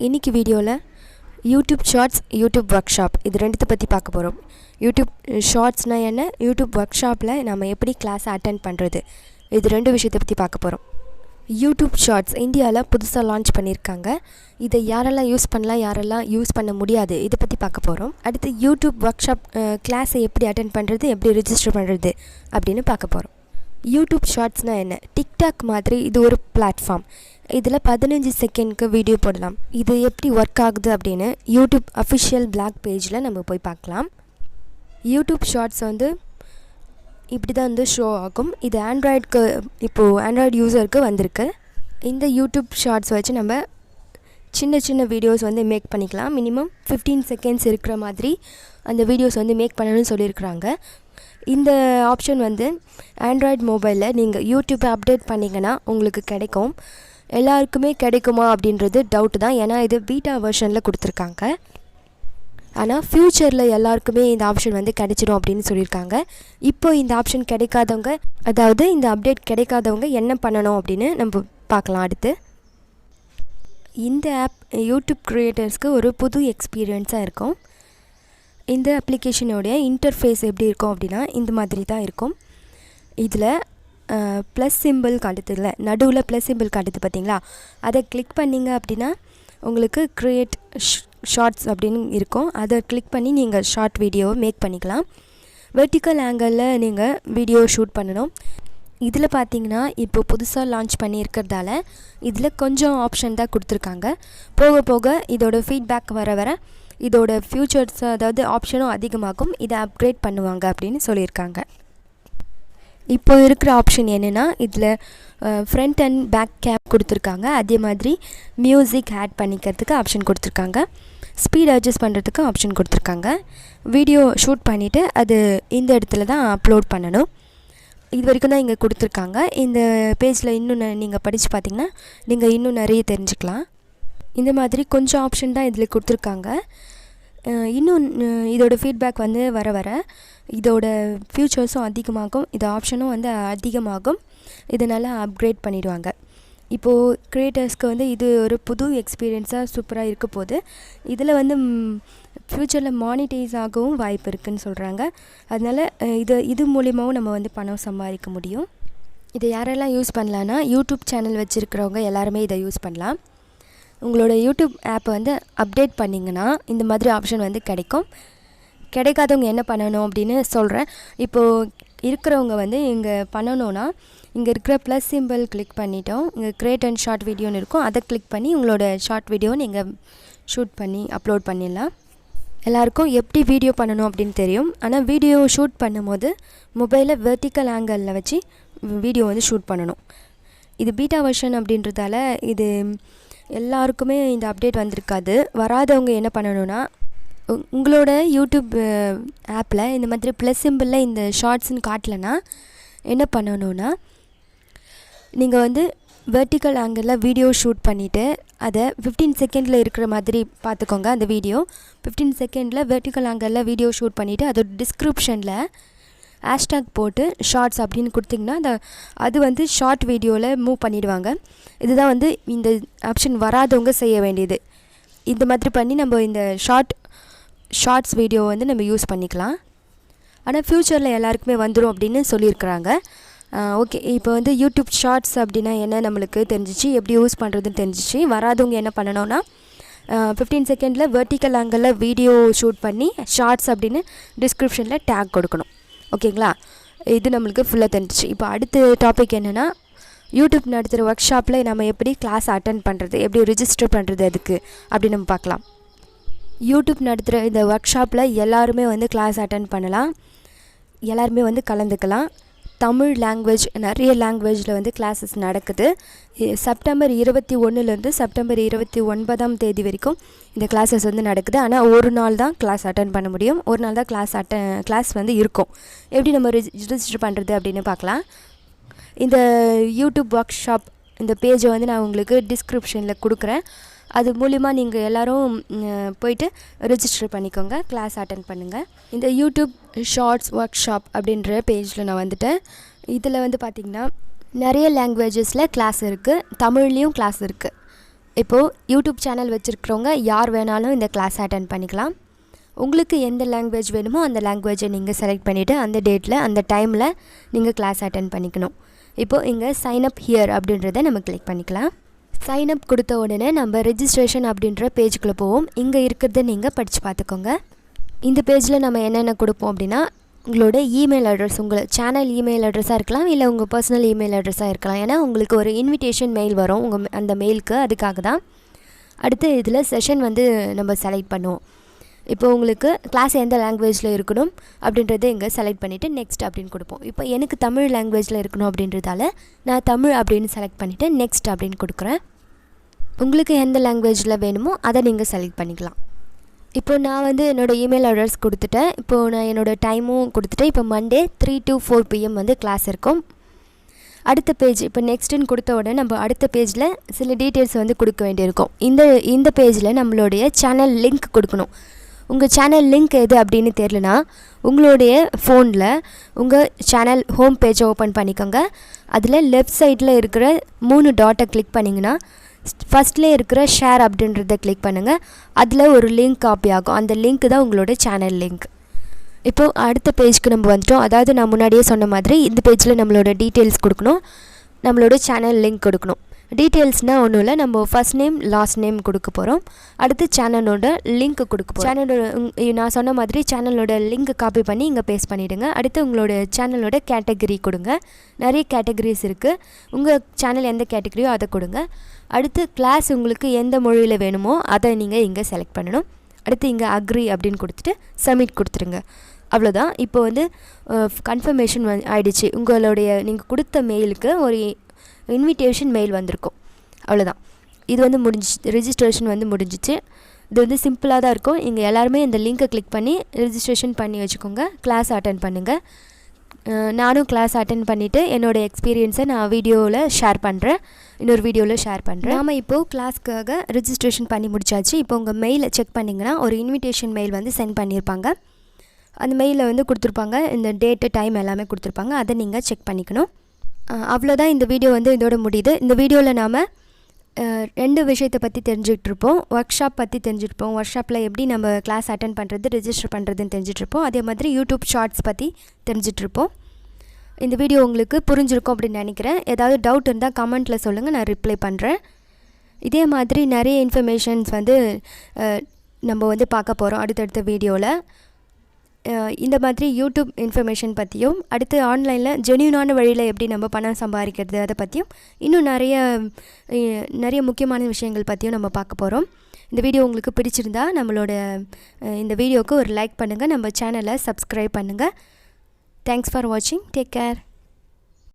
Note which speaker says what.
Speaker 1: இன்னைக்கு வீடியோவில் YouTube shorts YouTube work இது ரெண்டுத்தை பற்றி பார்க்க போகிறோம். யூடியூப் ஷார்ட்ஸ்னால் என்ன, யூடியூப் ஒர்க் ஷாப்பில் நம்ம எப்படி கிளாஸ் அட்டென்ட் பண்ணுறது, இது ரெண்டு விஷயத்தை பற்றி பார்க்க போகிறோம். யூடியூப் ஷார்ட்ஸ் இந்தியாவில் புதுசாக லான்ச் பண்ணியிருக்காங்க. இதை யாரெல்லாம் யூஸ் பண்ணலாம், யாரெல்லாம் யூஸ் பண்ண முடியாது, இதை பற்றி பார்க்க போகிறோம். அடுத்து யூடியூப் ஒர்க் ஷாப் கிளாஸை எப்படி அட்டென்ட் பண்ணுறது, எப்படி ரிஜிஸ்டர் பண்ணுறது அப்படின்னு பார்க்க போகிறோம். யூடியூப் ஷார்ட்ஸ்னால் என்ன, டிக்டாக் மாதிரி இது ஒரு பிளாட்ஃபார்ம். இதில் 15 செகண்ட்க்கு வீடியோ போடலாம். இது எப்படி ஒர்க் ஆகுது அப்படின்னு யூடியூப் அஃபிஷியல் பிளாக் பேஜில் நம்ம போய் பார்க்கலாம். யூடியூப் ஷார்ட்ஸ் இப்படி தான் ஷோ ஆகும். இது ஆண்ட்ராய்டுக்கு, இப்போது ஆண்ட்ராய்டு யூஸருக்கு வந்திருக்கு. இந்த யூடியூப் ஷார்ட்ஸ் வச்சு நம்ம சின்ன சின்ன வீடியோஸ் மேக் பண்ணிக்கலாம். மினிமம் 15 செகண்ட்ஸ் இருக்கிற மாதிரி அந்த வீடியோஸ் மேக் பண்ணணும்னு சொல்லியிருக்கிறாங்க. இந்த ஆப்ஷன் ஆண்ட்ராய்டு மொபைலில் நீங்கள் யூடியூப்பை அப்டேட் பண்ணிங்கன்னா உங்களுக்கு கிடைக்கும். எல்லாருக்குமே கிடைக்குமா அப்படின்றது டவுட்டு தான், ஏன்னா இது பீட்டா வெர்ஷனில் கொடுத்துருக்காங்க. ஆனால் ஃப்யூச்சரில் எல்லாருக்குமே இந்த ஆப்ஷன் கிடைச்சிடும் அப்படின்னு சொல்லியிருக்காங்க. இப்போ இந்த ஆப்ஷன் கிடைக்காதவங்க, அதாவது இந்த அப்டேட் கிடைக்காதவங்க என்ன பண்ணணும் அப்படின்னு நம்ம பார்க்கலாம். அடுத்து இந்த ஆப் யூடியூப் க்ரியேட்டர்ஸ்க்கு ஒரு புது எக்ஸ்பீரியன்ஸாக இருக்கும். இந்த அப்ளிகேஷனோடைய இன்டர்ஃபேஸ் எப்படி இருக்கும் அப்படின்னா இந்த மாதிரி தான் இருக்கும். இதில் ப்ளஸ் சிம்பிள் காட்டுதில்ல, நடுவில் ப்ளஸ் சிம்பிள் காட்டுது பார்த்தீங்களா, அதை கிளிக் பண்ணிங்க அப்படின்னா உங்களுக்கு க்ரியேட் ஷார்ட்ஸ் அப்படின்னு இருக்கும். அதை கிளிக் பண்ணி நீங்கள் ஷார்ட் வீடியோவை மேக் பண்ணிக்கலாம். வெர்டிக்கல் ஆங்கிளில் நீங்கள் வீடியோ ஷூட் பண்ணணும். இதில் பார்த்தீங்கன்னா இப்போ புதுசாக லான்ச் பண்ணியிருக்கிறதால இதில் கொஞ்சம் ஆப்ஷன் தான் கொடுத்துருக்காங்க. போக போக இதோட ஃபீட்பேக் வர வர இதோட ஃப்யூச்சர்ஸ், அதாவது ஆப்ஷனும் அதிகமாகும். இதை அப்கிரேட் பண்ணுவாங்க அப்படின்னு சொல்லியிருக்காங்க. இப்போ இருக்கிற ஆப்ஷன் என்னென்னா, இதில் ஃப்ரண்ட் அண்ட் பேக் கேப் கொடுத்துருக்காங்க. அதே மாதிரி மியூசிக் ஆட் பண்ணிக்கிறதுக்கு ஆப்ஷன் கொடுத்துருக்காங்க. ஸ்பீட் அட்ஜஸ்ட் பண்ணுறதுக்கு ஆப்ஷன் கொடுத்துருக்காங்க. வீடியோ ஷூட் பண்ணிவிட்டு அது இந்த இடத்துல தான் அப்லோட் பண்ணணும். இது வரைக்கும் தான் இங்கே கொடுத்துருக்காங்க. இந்த பேஜில் இன்னும் நீங்கள் படித்து பார்த்திங்கன்னா நீங்கள் இன்னும் நிறைய தெரிஞ்சுக்கலாம். இந்த மாதிரி கொஞ்சம் ஆப்ஷன் தான் இதில் கொடுத்துருக்காங்க. இன்னும் இதோட ஃபீட்பேக் வர வர இதோட ஃப்யூச்சர்ஸும் அதிகமாகும், இது ஆப்ஷனும் அதிகமாகும். இதனால் அப்கிரேட் பண்ணிடுவாங்க. இப்போது க்ரியேட்டர்ஸ்க்கு இது ஒரு புது எக்ஸ்பீரியன்ஸாக சூப்பராக இருக்க போது. இதில் ஃப்யூச்சரில் மானிட்டைஸ் ஆகவும் வாய்ப்பு இருக்குதுன்னு சொல்கிறாங்க. அதனால் இது மூலியமாகவும் நம்ம பணம் சம்பாதிக்க முடியும். இதை யாரெல்லாம் யூஸ் பண்ணலான்னா, யூடியூப் சேனல் வச்சுருக்கிறவங்க எல்லாருமே இதை யூஸ் பண்ணலாம். உங்களோட யூடியூப் ஆப்பை அப்டேட் பண்ணிங்கன்னா இந்த மாதிரி ஆப்ஷன் கிடைக்கும். கிடைக்காதவங்க என்ன பண்ணணும் அப்படின்னு சொல்கிறேன். இப்போது இருக்கிறவங்க இங்கே பண்ணணுன்னா, இங்கே இருக்கிற ப்ளஸ் சிம்பிள் கிளிக் பண்ணிட்டோம். இங்கே க்ரியேட் அண்ட் ஷார்ட் வீடியோன்னு இருக்கும். அதை கிளிக் பண்ணி உங்களோட ஷார்ட் வீடியோவை நீங்கள் ஷூட் பண்ணி அப்லோட் பண்ணிடலாம். எல்லாருக்கும் எப்படி வீடியோ பண்ணணும் அப்படின்னு தெரியும். ஆனால் வீடியோ ஷூட் பண்ணும்போது மொபைலை வெர்டிக்கல் ஆங்கிளில் வச்சு வீடியோ ஷூட் பண்ணணும். இது பீட்டா வெர்ஷன் அப்படின்றதால இது எல்லாருக்குமே இந்த அப்டேட் வந்திருக்காது. வராதவங்க என்ன பண்ணணுன்னா, உங்களோட யூடியூப் ஆப்பில் இந்த மாதிரி ப்ளஸ் சிம்பிளில் இந்த ஷார்ட்ஸ்ன்னு காட்டலைன்னா என்ன பண்ணணுன்னா, நீங்கள் வெர்டிக்கல் ஆங்கிளில் வீடியோ ஷூட் பண்ணிவிட்டு அதை 15 செகண்டில் இருக்கிற மாதிரி பார்த்துக்கோங்க. அந்த வீடியோ 15 செகண்டில் வெர்டிக்கல் ஆங்கிளில் வீடியோ ஷூட் பண்ணிவிட்டு அதோட டிஸ்கிரிப்ஷனில் ஹேஷ்டாக் போட்டு ஷார்ட்ஸ் அப்படின்னு கொடுத்திங்கன்னா அது ஷார்ட் வீடியோவில் மூவ் பண்ணிவிடுவாங்க. இதுதான் இந்த ஆப்ஷன் வராதவங்க செய்ய வேண்டியது. இந்த மாதிரி பண்ணி நம்ம இந்த ஷார்ட்ஸ் வீடியோ நம்ம யூஸ் பண்ணிக்கலாம். ஆனால் ஃப்யூச்சரில் எல்லாருக்குமே வந்துடும் அப்படின்னு சொல்லியிருக்கிறாங்க. ஓகே, இப்போ யூடியூப் ஷார்ட்ஸ் அப்படின்னா என்ன நம்மளுக்கு தெரிஞ்சிச்சு, எப்படி யூஸ் பண்ணுறதுன்னு தெரிஞ்சிச்சு. வராதவங்க என்ன பண்ணணும்னா, 15 செகண்டில் வெர்டிக்கல் ஆங்கிளில் வீடியோ ஷூட் பண்ணி ஷார்ட்ஸ் அப்படின்னு டிஸ்கிரிப்ஷனில் டேக் கொடுக்கணும். ஓகேங்களா, இது நம்மளுக்கு ஃபுல்லாக தெரிஞ்சிச்சு. இப்போ அடுத்த டாபிக் என்னென்னா, யூடியூப் நடத்துகிற ஒர்க் ஷாப்பில் நம்ம எப்படி கிளாஸ் அட்டென்ட் பண்ணுறது, எப்படி ரிஜிஸ்டர் பண்ணுறது அதுக்கு அப்படின்னு நம்ம பார்க்கலாம். யூடியூப் நடத்துகிற இந்த ஒர்க் ஷாப்பில் எல்லாருமே கிளாஸ் அட்டென்ட் பண்ணலாம். எல்லாருமே கலந்துக்கலாம். தமிழ் லாங்குவேஜ், நிறைய லாங்குவேஜில் கிளாஸஸ் நடக்குது. செப்டம்பர் 21 செப்டம்பர் 29 வரைக்கும் இந்த கிளாஸஸ் நடக்குது. ஆனால் ஒரு நாள் தான் கிளாஸ் அட்டன் பண்ண முடியும். ஒரு நாள் தான் கிளாஸ் இருக்கும். எப்படி நம்ம ரிஜிஸ்டர் பண்ணுறது அப்படின்னு பார்க்கலாம். இந்த யூடியூப் ஒர்க் ஷாப் இந்த பேஜை நான் உங்களுக்கு டிஸ்கிரிப்ஷனில் கொடுக்குறேன். அது மூலிமா நீங்கள் எல்லோரும் போயிட்டு ரிஜிஸ்டர் பண்ணிக்கோங்க, கிளாஸ் அட்டன் பண்ணுங்கள். இந்த யூடியூப் ஷார்ட்ஸ் ஒர்க் ஷாப் அப்படின்ற பேஜில் நான் வந்துட்டேன். இதில் பார்த்திங்கன்னா நிறைய லாங்குவேஜஸில் கிளாஸ் இருக்குது. தமிழ்லேயும் கிளாஸ் இருக்குது. இப்போது யூடியூப் சேனல் வச்சுருக்கிறவங்க யார் வேணாலும் இந்த கிளாஸ் அட்டென்ட் பண்ணிக்கலாம். உங்களுக்கு எந்த லாங்குவேஜ் வேணுமோ அந்த லாங்குவேஜை நீங்கள் செலக்ட் பண்ணிவிட்டு அந்த டேட்டில் அந்த டைமில் நீங்கள் கிளாஸ் அட்டென்ட் பண்ணிக்கணும். இப்போது இங்கே சைன் அப் ஹியர் அப்படின்றத நம்ம கிளிக் பண்ணிக்கலாம். சைன் அப் கொடுத்த உடனே நம்ம ரெஜிஸ்ட்ரேஷன் அப்படின்ற பேஜுக்குள்ளே போவோம். இங்கே இருக்கிறத நீங்கள் படித்து பார்த்துக்கோங்க. இந்த பேஜில் நம்ம என்னென்ன கொடுப்போம் அப்படின்னா, உங்களோட இமெயில் அட்ரஸ், உங்கள் சேனல் இமெயில் அட்ரஸாக இருக்கலாம், இல்லை உங்கள் பர்சனல் இமெயில் அட்ரஸாக இருக்கலாம். ஏன்னா உங்களுக்கு ஒரு இன்விடேஷன் மெயில் வரும் அந்த மெயிலுக்கு, அதுக்காக தான். அடுத்து இதில் செஷன் நம்ம செலக்ட் பண்ணுவோம். இப்போ உங்களுக்கு கிளாஸ் எந்த லாங்குவேஜில் இருக்கணும் அப்படின்றத இங்கே செலக்ட் பண்ணிவிட்டு நெக்ஸ்ட் அப்படின்னு கொடுப்போம். இப்போ எனக்கு தமிழ் லாங்குவேஜில் இருக்கணும் அப்படின்றதால நான் தமிழ் அப்படின்னு செலக்ட் பண்ணிவிட்டு நெக்ஸ்ட் அப்படின்னு கொடுக்குறேன். உங்களுக்கு எந்த லாங்குவேஜில் வேணுமோ அதை நீங்கள் செலக்ட் பண்ணிக்கலாம். இப்போ நான் என்னோடய இமெயில் அட்ரஸ் கொடுத்துட்டேன். இப்போது நான் என்னோடய டைமும் கொடுத்துட்டேன். இப்போ மண்டே 3 to 4 PM கிளாஸ் இருக்கும். அடுத்த பேஜ் இப்போ நெக்ஸ்ட்டுன்னு கொடுத்த உடனே நம்ம அடுத்த பேஜில் சில டீட்டெயில்ஸ் கொடுக்க வேண்டியிருக்கும். இந்த பேஜில் நம்மளுடைய சேனல் லிங்க் கொடுக்கணும். உங்கள் சேனல் லிங்க் எது அப்படின்னு தெரியலனா உங்களுடைய ஃபோனில் உங்கள் சேனல் ஹோம் பேஜை ஓப்பன் பண்ணிக்கோங்க. அதில் லெஃப்ட் சைடில் இருக்கிற 3 டாட்டை கிளிக் பண்ணிங்கன்னா ஃபஸ்ட்லேயே இருக்கிற ஷேர் அப்படின்றத கிளிக் பண்ணுங்கள். அதில் ஒரு லிங்க் காப்பி ஆகும். அந்த லிங்க் தான் உங்களோட சேனல் லிங்க். இப்போது அடுத்த பேஜ்க்கு நம்ம வந்துட்டோம். அதாவது நான் முன்னாடியே சொன்ன மாதிரி இந்த பேஜில் நம்மளோட டீட்டெயில்ஸ் கொடுக்கணும், நம்மளோட சேனல் லிங்க் கொடுக்கணும். டீட்டெயில்ஸ்னால் ஒன்றும் இல்லை, நம்ம ஃபஸ்ட் நேம் லாஸ்ட் நேம் கொடுக்க போகிறோம். அடுத்து சேனலோட லிங்க் கொடுக்க போகிறோம். சேனலோட நான் சொன்ன மாதிரி சேனலோட லிங்க் காப்பி பண்ணி இங்கே பேஸ்ட் பண்ணிவிடுங்க. அடுத்து உங்களோட சேனலோட கேட்டகரி கொடுங்க. நிறைய கேட்டகரிஸ் இருக்குது. உங்கள் சேனல் எந்த கேட்டகரியோ அதை கொடுங்க. அடுத்து கிளாஸ் உங்களுக்கு எந்த மொழியில் வேணுமோ அதை நீங்கள் இங்கே செலக்ட் பண்ணணும். அடுத்து இங்கே அக்ரி அப்படின்னு கொடுத்துட்டு சப்மிட் கொடுத்துருங்க. அவ்வளோதான். இப்போ கன்ஃபர்மேஷன் ஆகிடுச்சு. உங்களுடைய நீங்கள் கொடுத்த மெயிலுக்கு ஒரு இன்விடேஷன் மெயில் வந்திருக்கும். அவ்வளோதான். இது முடிஞ்சிச்சு. ரெஜிஸ்ட்ரேஷன் முடிஞ்சிச்சு. இது சிம்பிளாக தான் இருக்கும். இங்கே எல்லாருமே இந்த லிங்க்கை கிளிக் பண்ணி ரெஜிஸ்ட்ரேஷன் பண்ணி வச்சுக்கோங்க. கிளாஸ் அட்டென்ட் பண்ணுங்கள். நானும் கிளாஸ் அட்டென்ட் பண்ணிவிட்டு என்னோடய எக்ஸ்பீரியன்ஸை நான் வீடியோவில் ஷேர் பண்ணுறேன். இன்னொரு வீடியோவில் ஷேர் பண்ணுறேன். நாம் இப்போது கிளாஸ்க்காக ரெஜிஸ்ட்ரேஷன் பண்ணி முடிச்சாச்சு. இப்போ உங்கள் மெயிலை செக் பண்ணிங்கன்னா ஒரு இன்விடேஷன் மெயில் சென்ட் பண்ணியிருப்பாங்க. அந்த மெயிலில் கொடுத்துருப்பாங்க. இந்த டேட்டு டைம் எல்லாமே கொடுத்துருப்பாங்க. அதை நீங்கள் செக் பண்ணிக்கணும். அவ்வளோதான். இந்த வீடியோ இதோட முடியுது. இந்த வீடியோவில் நாம் 2 விஷயத்தை பற்றி தெரிஞ்சுக்கிட்டுருப்போம். ஒர்க் ஷாப் பற்றி தெரிஞ்சுட்ருப்போம். ஒர்க் ஷாப்பில் எப்படி நம்ம கிளாஸ் அட்டென்ட் பண்ணுறது, ரெஜிஸ்டர் பண்ணுறதுன்னு தெரிஞ்சிட்ருப்போம். அதே மாதிரி யூடியூப் ஷார்ட்ஸ் பற்றி தெரிஞ்சிட்ருப்போம். இந்த வீடியோ உங்களுக்கு புரிஞ்சிருக்கும் அப்படின்னு நினைக்கிறேன். ஏதாவது டவுட் இருந்தால் கமெண்ட்டில் சொல்லுங்கள், நான் ரிப்ளை பண்ணுறேன். இதே மாதிரி நிறைய இன்ஃபர்மேஷன்ஸ் நம்ம பார்க்க போகிறோம் அடுத்தடுத்த வீடியோவில். இந்த மாதிரி யூடியூப் இன்ஃபர்மேஷன் பற்றியும், அடுத்து ஆன்லைனில் ஜென்யூனான வழியில் எப்படி நம்ம பணம் சம்பாதிக்கிறது அதை பற்றியும், இன்னும் நிறைய முக்கியமான விஷயங்கள் பற்றியும் நம்ம பார்க்க போகிறோம். இந்த வீடியோ உங்களுக்கு பிடிச்சிருந்தா இந்த வீடியோவுக்கு ஒரு லைக் பண்ணுங்கள். நம்ம சேனலை சப்ஸ்கிரைப் பண்ணுங்கள். தேங்க்ஸ் ஃபார் வாட்சிங். Take care.